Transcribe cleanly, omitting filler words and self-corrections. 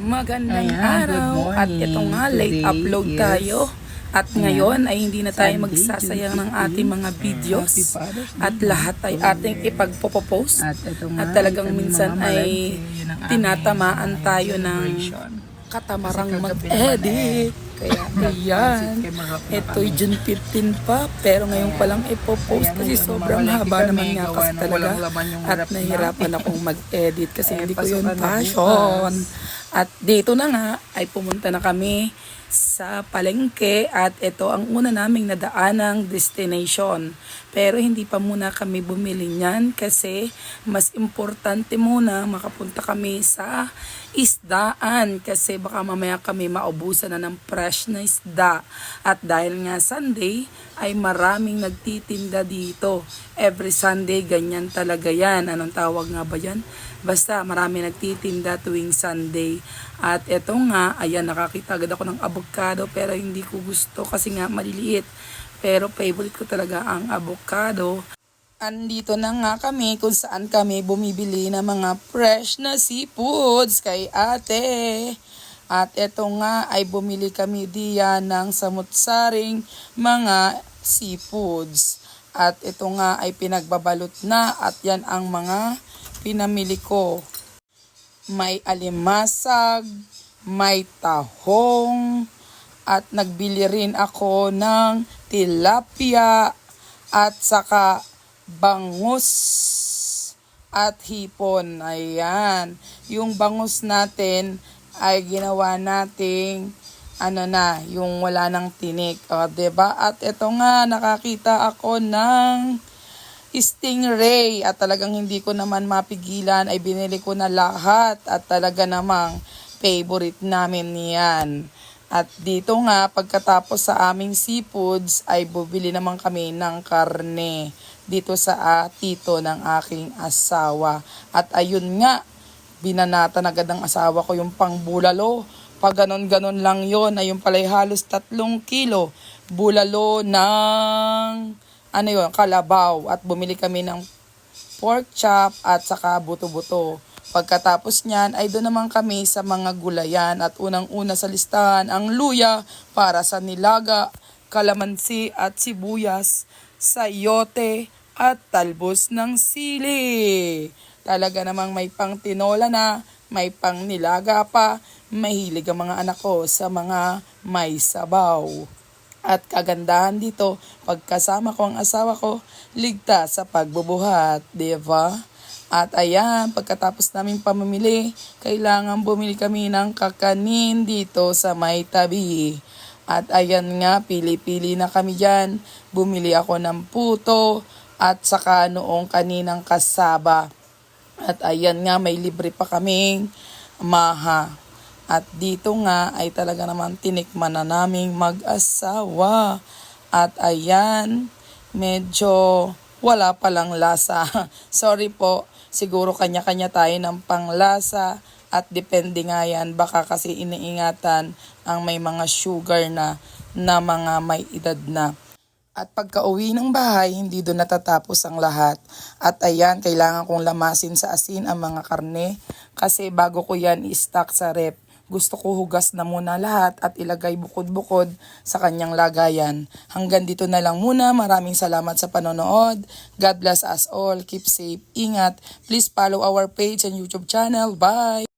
Magandang Ayan, araw good at morning. ito nga late Today upload is, tayo at ngayon ay hindi na tayo Sunday, magsasayang ng June 15. ating mga videos Happy Father's Day, at lahat ay ating ipagpopopost At ito nga, at talagang kami minsan mga ay malagkit, yun ang aming tinatamaan tayo ng celebration. katamarang Kasi kagabi mag-edit. Kaya ayan, Kay Marap na ito'y kami. June 15 pa pero ngayon pa lang ipopost Ayan, kasi ngayon, sobrang mamalaki haba kami, naman nga gawa kasi ng talaga walang laman yung at harap nahirapan akong mag-edit kasi hindi ko yun pasukan na passion. bukas. At dito na nga ay pumunta na kami sa palengke at ito ang una naming nadaanang destination. Pero hindi pa muna kami bumili niyan kasi mas importante muna makapunta kami sa isdaan kasi baka mamaya kami maubusan na ng fresh na isda. At dahil nga Sunday ay maraming nagtitinda dito. Every Sunday ganyan talaga yan. Anong tawag nga ba yan? Basta marami nagtitinda tuwing Sunday. At eto nga, ayan, nakakita agad ako ng avocado pero hindi ko gusto kasi nga maliliit. Pero favorite ko talaga ang avocado. Andito na nga kami kung saan kami bumibili ng mga fresh na seafoods kay ate. At eto nga ay bumili kami diyan ng samut-saring mga seafoods. At ito nga ay pinagbabalot na at yan ang mga pinamili ko. May alimasag, may tahong, at nagbili rin ako ng tilapia at saka bangus at hipon. Ayan. Yung bangus natin ay ginawa nating yung wala ng tinik. O, diba? At ito nga, nakakita ako ng stingray at talagang hindi ko naman mapigilan ay binili ko na lahat at talaga namang favorite namin yan. At dito nga pagkatapos sa aming seafoods ay bubili naman kami ng karne dito sa tito ng aking asawa. At ayun nga, binanatan agad ng asawa ko yung pangbulalo. Pag ganon-ganon lang yon ay yung palay halos 3 kilo bulalo ng kalabaw at bumili kami ng pork chop at saka buto-buto. Pagkatapos niyan ay doon naman kami sa mga gulayan at unang-una sa listahan ang luya para sa nilaga, kalamansi at sibuyas, sayote at talbos ng sili. Talaga namang may pang tinola na, may pang nilaga pa, mahilig ang mga anak ko sa mga may sabaw. At kagandahan dito, pagkasama ko ang asawa ko, ligtas sa pagbubuhat, diba? At ayan, pagkatapos naming pamimili, kailangan bumili kami ng kakanin dito sa may tabi. At ayan nga, pili-pili na kami dyan. Bumili ako ng puto at saka noong kaninang kasaba. At ayan nga, may libre pa kaming maha. At dito nga ay talaga naman tinikman na naming mag-asawa. At ayan, medyo wala palang lasa. Sorry po, siguro kanya-kanya tayo ng panglasa. At depende nga yan, baka kasi iniingatan ang may mga sugar na mga may edad na. At pagka-uwi ng bahay, hindi doon natatapos ang lahat. At ayan, kailangan kong lamasin sa asin ang mga karne kasi bago ko yan i-stock sa rep, gusto ko hugas na muna lahat at ilagay bukod-bukod sa kanyang lagayan. Hanggang dito na lang muna. Maraming salamat sa panonood. God bless us all. Keep safe. Ingat. Please follow our page and YouTube channel. Bye!